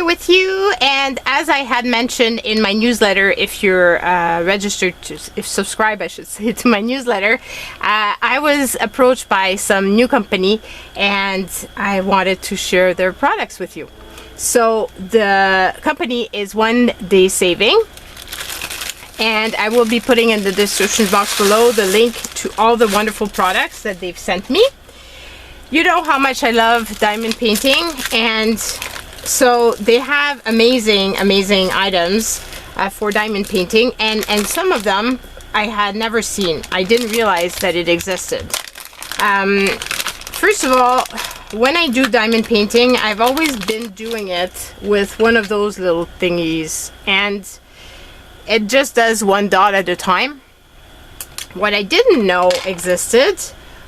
here with you, and as I had mentioned in my newsletter, if you're registered to, if subscribe I should say, to my newsletter, I was approached by some new company and I wanted to share their products with you. So the company is Onedaysaving, and I will be putting in the description box below the link to all the wonderful products that they've sent me. You know how much I love diamond painting, and so they have amazing items for diamond painting, and some of them I had never seen. I didn't realize that it existed. First of all, when I do diamond painting, I've always been doing it with one of those little thingies, and it just does one dot at a time. What I didn't know existed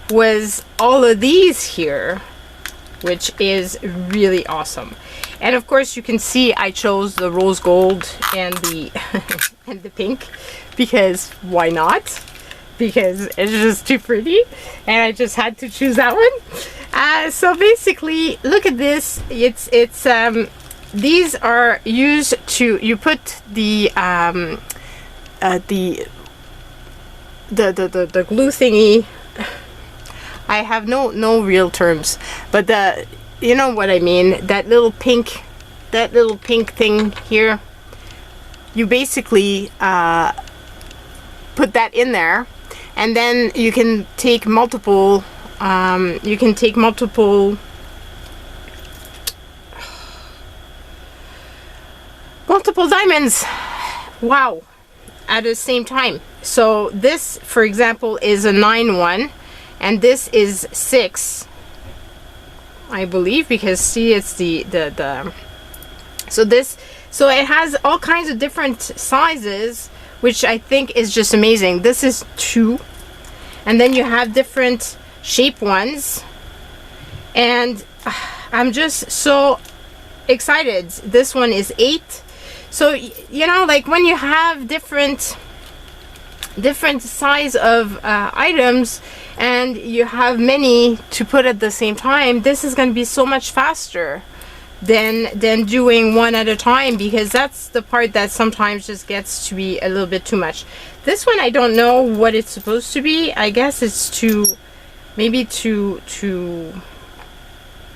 was all of these here, which is really awesome. And of course you can see I chose the rose gold and the and the pink, because why not? Because it's just too pretty and I just had to choose that one. So basically, look at this. It's these are used to, you put the glue thingy. I have no real terms, but you know what I mean, that little pink thing here, you basically put that in there, and then you can take multiple diamonds, wow, at the same time. So this, for example, is a 9-1, and this is 6, I believe, because see, it's so it has all kinds of different sizes, which I think is just amazing. This is 2, and then you have different shape ones, and I'm just so excited. This one is 8. So, you know, like when you have different size of items and you have many to put at the same time, this is going to be so much faster than doing one at a time, because that's the part that sometimes just gets to be a little bit too much. This one, I don't know what it's supposed to be. I guess it's to maybe to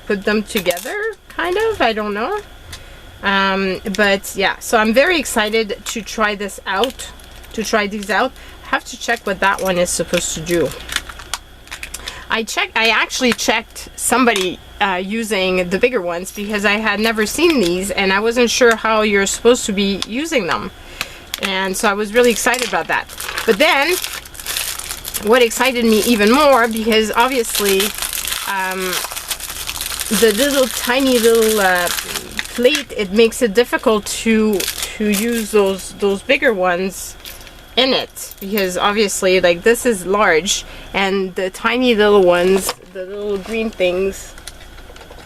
put them together, kind of, I don't know. But yeah, so I'm very excited to try this out, these out. I have to check what that one is supposed to do. I actually checked somebody using the bigger ones, because I had never seen these and I wasn't sure how you're supposed to be using them, and so I was really excited about that. But then what excited me even more, because obviously the little tiny little plate, it makes it difficult to use those bigger ones in it, because obviously, like, this is large, and the tiny little ones, the little green things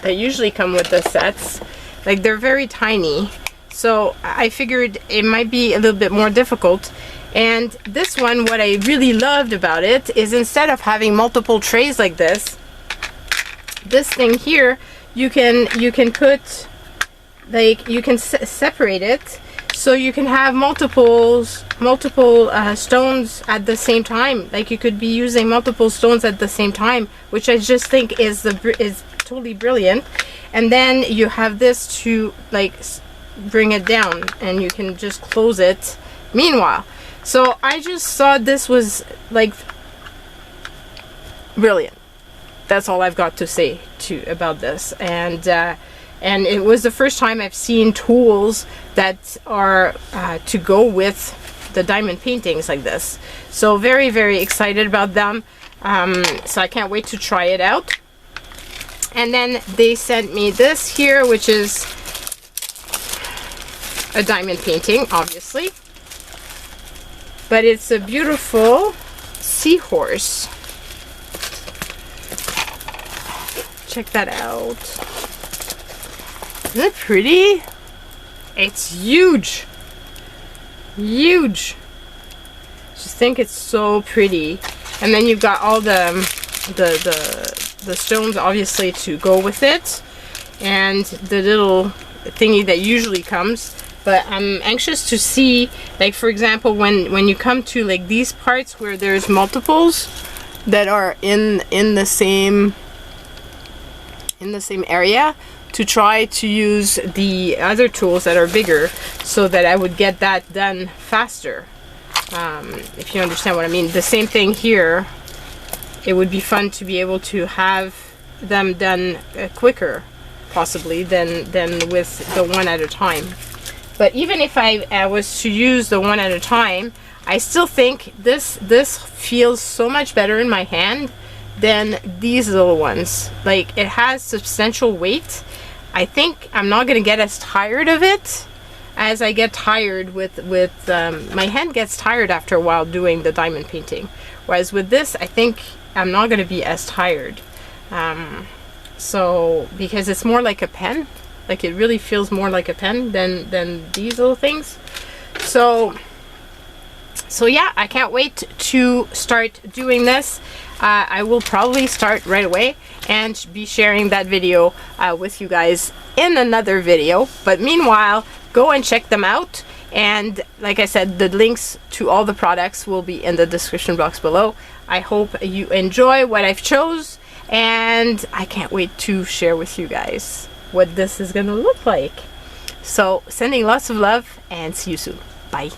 that usually come with the sets, like, they're very tiny. So I figured it might be a little bit more difficult. And this one, what I really loved about it is, instead of having multiple trays like this thing here, you can put, like, you can separate it, so you can have multiple stones at the same time. Like, you could be using multiple stones at the same time, which I just think is totally brilliant. And then you have this to, like, bring it down, and you can just close it meanwhile. So I just thought this was, like, brilliant. That's all I've got to say about this. And it was the first time I've seen tools that are to go with the diamond paintings like this. So very excited about them. So I can't wait to try it out. And then they sent me this here, which is a diamond painting, obviously. But it's a beautiful seahorse. Check that out. Isn't it pretty? It's huge. Huge. Just think it's so pretty. And then you've got all the stones, obviously, to go with it. And the little thingy that usually comes. But I'm anxious to see, like for example, when you come to like these parts where there's multiples that are in the same area, to try to use the other tools that are bigger so that I would get that done faster. If you understand what I mean. The same thing here. It would be fun to be able to have them done quicker, possibly, than with the one at a time. But even if I was to use the one at a time, I still think this feels so much better in my hand than these little ones. Like, it has substantial weight. I think I'm not gonna get as tired of it as I get tired with my hand gets tired after a while doing the diamond painting. Whereas with this, I think I'm not gonna be as tired. So, because it's more like a pen. Like, it really feels more like a pen than these little things. So yeah, I can't wait to start doing this. I will probably start right away and be sharing that video with you guys in another video. But meanwhile, go and check them out. And like I said, the links to all the products will be in the description box below. I hope you enjoy what I've chose, and I can't wait to share with you guys what this is gonna look like. So, sending lots of love, and see you soon. Bye.